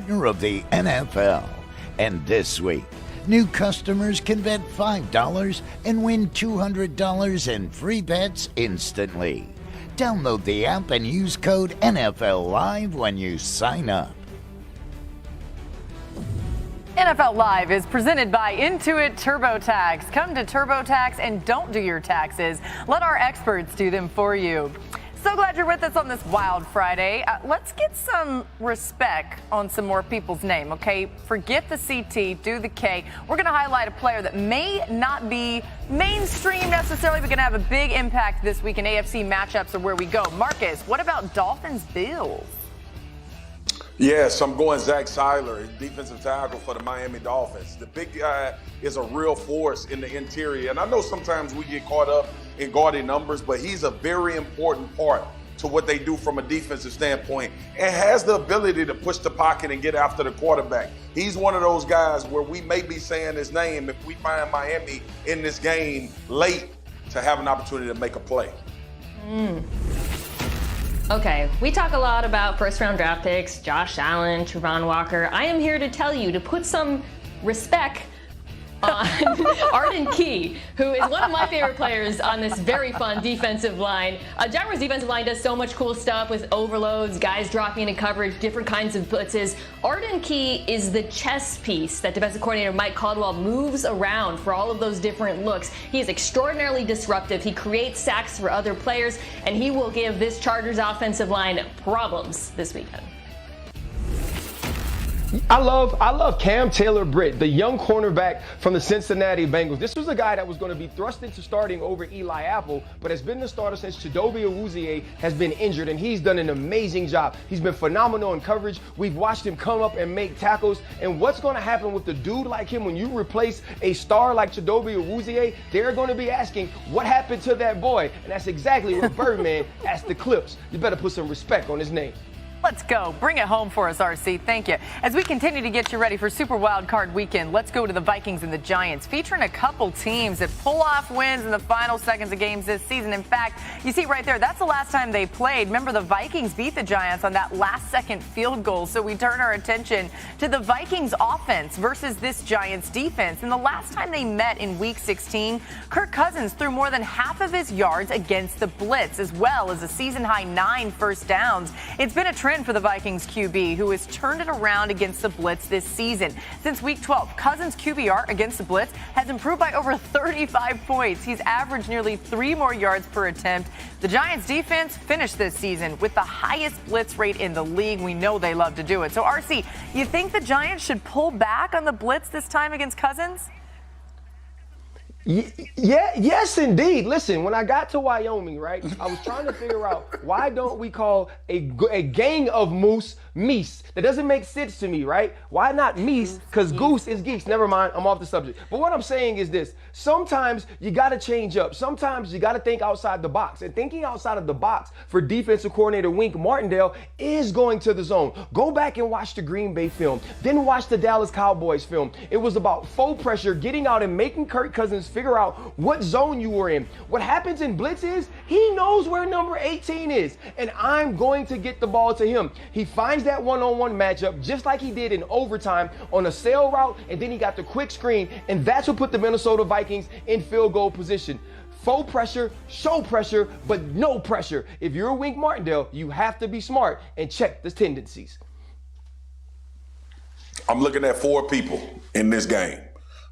partner of the NFL. And this week, new customers can bet $5 and win $200 in free bets instantly. Download the app and use code NFL Live when you sign up. NFL Live is presented by Intuit TurboTax. Come to TurboTax and don't do your taxes. Let our experts do them for you. So glad you're with us on this wild Friday. Let's get some respect on some more people's name, okay? Forget the CT, do the K. We're going to highlight a player that may not be mainstream necessarily, but going to have a big impact this week in AFC matchups or where we go. Marcus, what about Dolphins-Bills? Yes, I'm going Zach Seiler, defensive tackle for the Miami Dolphins. The big guy is a real force in the interior. And I know sometimes we get caught up in guarding numbers, but he's a very important part to what they do from a defensive standpoint and has the ability to push the pocket and get after the quarterback. He's one of those guys where we may be saying his name if we find Miami in this game late to have an opportunity to make a play. Okay, we talk a lot about first-round draft picks, Josh Allen, Trevon Walker. I am here to tell you to put some respect on Arden Key, who is one of my favorite players on this very fun defensive line. Jaguars' defensive line does so much cool stuff with overloads, guys dropping into coverage, different kinds of blitzes. Arden Key is the chess piece that defensive coordinator Mike Caldwell moves around for all of those different looks. He is extraordinarily disruptive. He creates sacks for other players, and he will give this Chargers offensive line problems this weekend. I love Cam Taylor-Britt, the young cornerback from the Cincinnati Bengals. This was a guy that was going to be thrust into starting over Eli Apple, but has been the starter since Chidobe Awuzie has been injured, and he's done an amazing job. He's been phenomenal in coverage. We've watched him come up and make tackles, and what's going to happen with a dude like him when you replace a star like Chidobe Awuzie? They're going to be asking, what happened to that boy? And that's exactly what Birdman asked the Clips. You better put some respect on his name. Let's go. Bring it home for us, RC. Thank you. As we continue to get you ready for Super Wild Card Weekend, let's go to the Vikings and the Giants, featuring a couple teams that pull off wins in the final seconds of games this season. In fact, you see right there, that's the last time they played. Remember, the Vikings beat the Giants on that last-second field goal, so we turn our attention to the Vikings offense versus this Giants defense. And the last time they met in Week 16, Kirk Cousins threw more than half of his yards against the blitz, as well as a season-high 9 first downs. It's been a trend for the Vikings QB, who has turned it around against the blitz this season. Since Week 12, Cousins' QBR against the blitz has improved by over 35 points. He's averaged nearly 3 more yards per attempt. The Giants defense finished this season with the highest blitz rate in the league. We know they love to do it. So, RC, you think the Giants should pull back on the blitz this time against Cousins? Yes, indeed. Listen, when I got to Wyoming, right, I was trying to figure out why don't we call a gang of moose meese? That doesn't make sense to me, right? Why not meese? Because goose is geese. Never mind, I'm off the subject. But what I'm saying is this. Sometimes you got to change up. Sometimes you got to think outside the box. And thinking outside of the box for defensive coordinator Wink Martindale is going to the zone. Go back and watch the Green Bay film. Then watch the Dallas Cowboys film. It was about faux pressure, getting out and making Kirk Cousins figure out what zone you were in. What happens in blitz is he knows where number 18 is, and I'm going to get the ball to him. He finds that one-on-one matchup just like he did in overtime on a sail route, and then he got the quick screen, and that's what put the Minnesota Vikings in field goal position. Faux pressure, show pressure, but no pressure. If you're a Wink Martindale, you have to be smart and check the tendencies. I'm looking at 4 people in this game.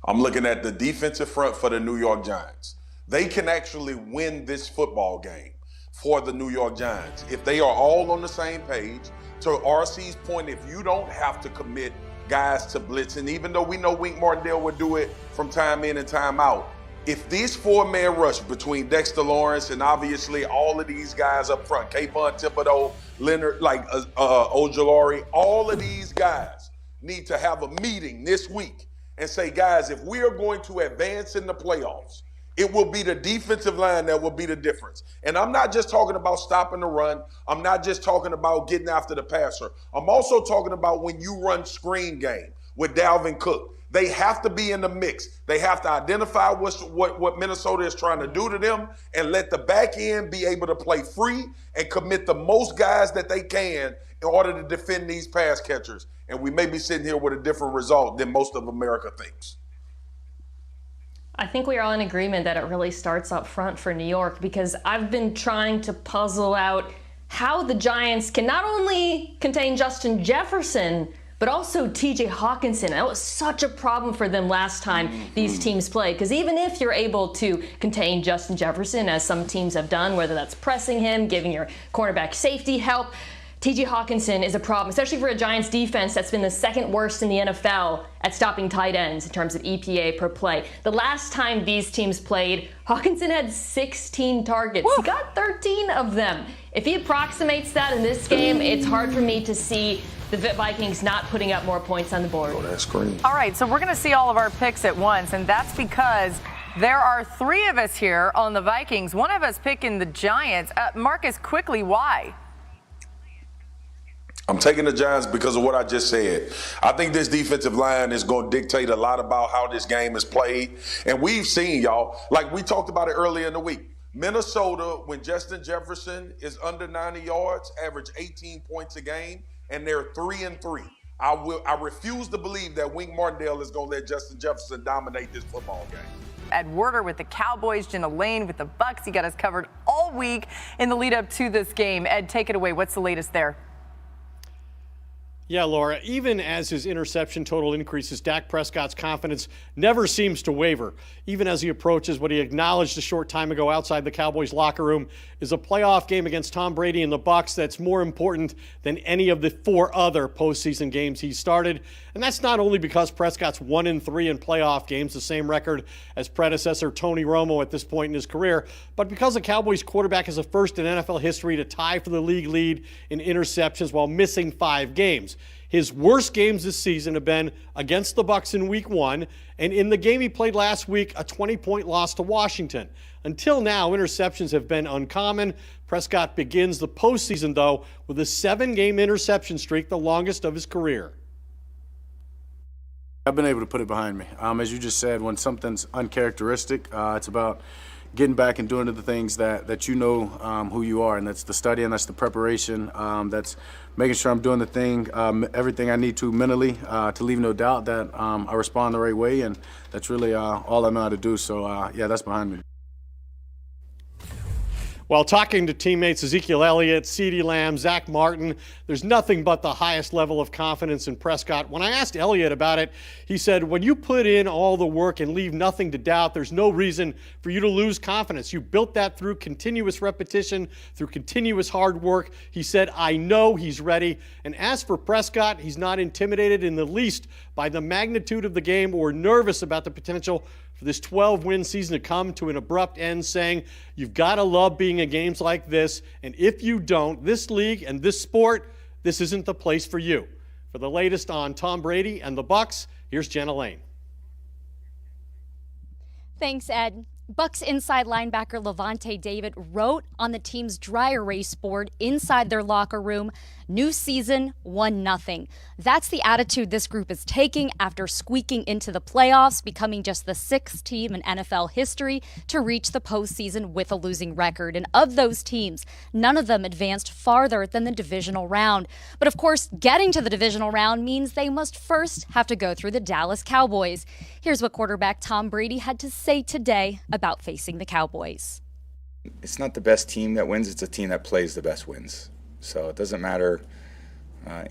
I'm looking at the defensive front for the New York Giants. They can actually win this football game for the New York Giants if they are all on the same page. To RC's point, if you don't have to commit guys to blitz, and even though we know Wink Martindale would do it from time in and time out, if these 4-man rush between Dexter Lawrence and obviously all of these guys up front, Kayvon Thibodeau, Leonard, Ojulari, all of these guys need to have a meeting this week and say, guys, if we are going to advance in the playoffs, it will be the defensive line that will be the difference. And I'm not just talking about stopping the run. I'm not just talking about getting after the passer. I'm also talking about when you run screen game with Dalvin Cook. They have to be in the mix. They have to identify what Minnesota is trying to do to them and let the back end be able to play free and commit the most guys that they can in order to defend these pass catchers. And we may be sitting here with a different result than most of America thinks. I think we are all in agreement that it really starts up front for New York, because I've been trying to puzzle out how the Giants can not only contain Justin Jefferson, but also TJ Hawkinson. That was such a problem for them last time these teams played, because even if you're able to contain Justin Jefferson, as some teams have done, whether that's pressing him, giving your cornerback safety help, TJ Hawkinson is a problem, especially for a Giants defense that's been the second worst in the NFL at stopping tight ends in terms of EPA per play. The last time these teams played, Hawkinson had 16 targets. Woo! He got 13 of them. If he approximates that in this game, it's hard for me to see the Vikings not putting up more points on the board. Oh, that's great. All right, so we're going to see all of our picks at once, and that's because there are three of us here on the Vikings. One of us picking the Giants. Marcus, quickly, why? I'm taking the Giants because of what I just said. I think this defensive line is going to dictate a lot about how this game is played. And we've seen, y'all, like we talked about it earlier in the week, Minnesota, when Justin Jefferson is under 90 yards, average 18 points a game, and they're 3-3. I refuse to believe that Wink Martindale is going to let Justin Jefferson dominate this football game. Ed Werder with the Cowboys, Jenna Lane with the Bucks. He got us covered all week in the lead up to this game. Ed, take it away. What's the latest there? Yeah, Laura, even as his interception total increases, Dak Prescott's confidence never seems to waver. Even as he approaches what he acknowledged a short time ago outside the Cowboys locker room is a playoff game against Tom Brady and the Bucs that's more important than any of the 4 other postseason games he started. And that's not only because Prescott's 1-3 in playoff games, the same record as predecessor Tony Romo at this point in his career, but because the Cowboys quarterback is the first in NFL history to tie for the league lead in interceptions while missing 5 games. His worst games this season have been against the Bucs in Week 1, and in the game he played last week, a 20-point loss to Washington. Until now, interceptions have been uncommon. Prescott begins the postseason, though, with a 7-game interception streak, the longest of his career. I've been able to put it behind me. As you just said, when something's uncharacteristic, it's about getting back and doing the things that you know who you are, and that's the studying, that's the preparation, that's making sure I'm doing the thing, everything I need to mentally to leave no doubt that I respond the right way, and that's really all I know how to do. So, yeah, that's behind me. While talking to teammates Ezekiel Elliott, CeeDee Lamb, Zach Martin, there's nothing but the highest level of confidence in Prescott. When I asked Elliott about it, he said, when you put in all the work and leave nothing to doubt, there's no reason for you to lose confidence. You built that through continuous repetition, through continuous hard work. He said, I know he's ready. And as for Prescott, he's not intimidated in the least by the magnitude of the game or nervous about the potential for this 12-win season to come to an abrupt end, saying you've got to love being in games like this, and if you don't, this league and this sport, this isn't the place for you. For the latest on Tom Brady and the Bucs, here's Jenna Lane. Thanks, Ed. Bucs inside linebacker Levante David wrote on the team's dry erase board inside their locker room, new season, 1-0. That's the attitude this group is taking after squeaking into the playoffs, becoming just the 6th team in NFL history to reach the postseason with a losing record. And of those teams, none of them advanced farther than the divisional round. But of course, getting to the divisional round means they must first have to go through the Dallas Cowboys. Here's what quarterback Tom Brady had to say today about facing the Cowboys. It's not the best team that wins, it's a team that plays the best wins. So it doesn't matter, I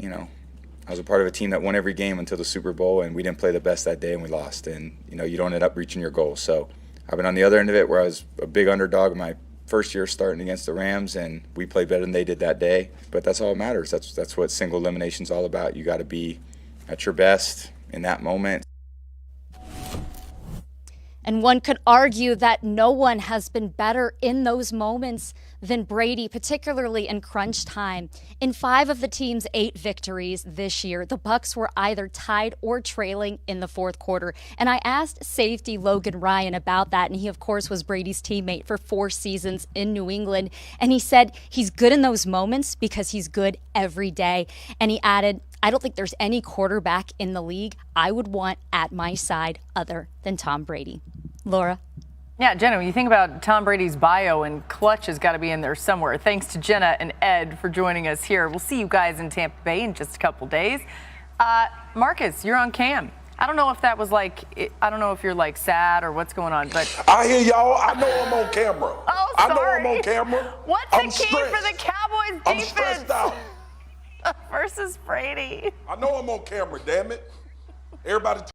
was a part of a team that won every game until the Super Bowl, and we didn't play the best that day and we lost. And, you don't end up reaching your goals. So I've been on the other end of it where I was a big underdog my first year starting against the Rams, and we played better than they did that day. But that's all that matters. That's what single elimination's all about. You got to be at your best in that moment. And one could argue that no one has been better in those moments than Brady, particularly in crunch time. In 5 of the team's 8 victories this year, the Bucs were either tied or trailing in the fourth quarter. And I asked safety Logan Ryan about that, and he, of course, was Brady's teammate for 4 seasons in New England. And he said he's good in those moments because he's good every day. And he added, I don't think there's any quarterback in the league I would want at my side other than Tom Brady. Laura? Yeah, Jenna, when you think about Tom Brady's bio, and clutch has got to be in there somewhere. Thanks to Jenna and Ed for joining us here. We'll see you guys in Tampa Bay in just a couple days. Marcus, you're on cam. I don't know if that was like, I don't know if you're like sad or what's going on, but. I hear y'all. I know I'm on camera. Oh, I know sorry. I'm on camera. What's I'm the key stressed. for the Cowboys I'm defense? stressed out. Versus Brady. I know I'm on camera, damn it. Everybody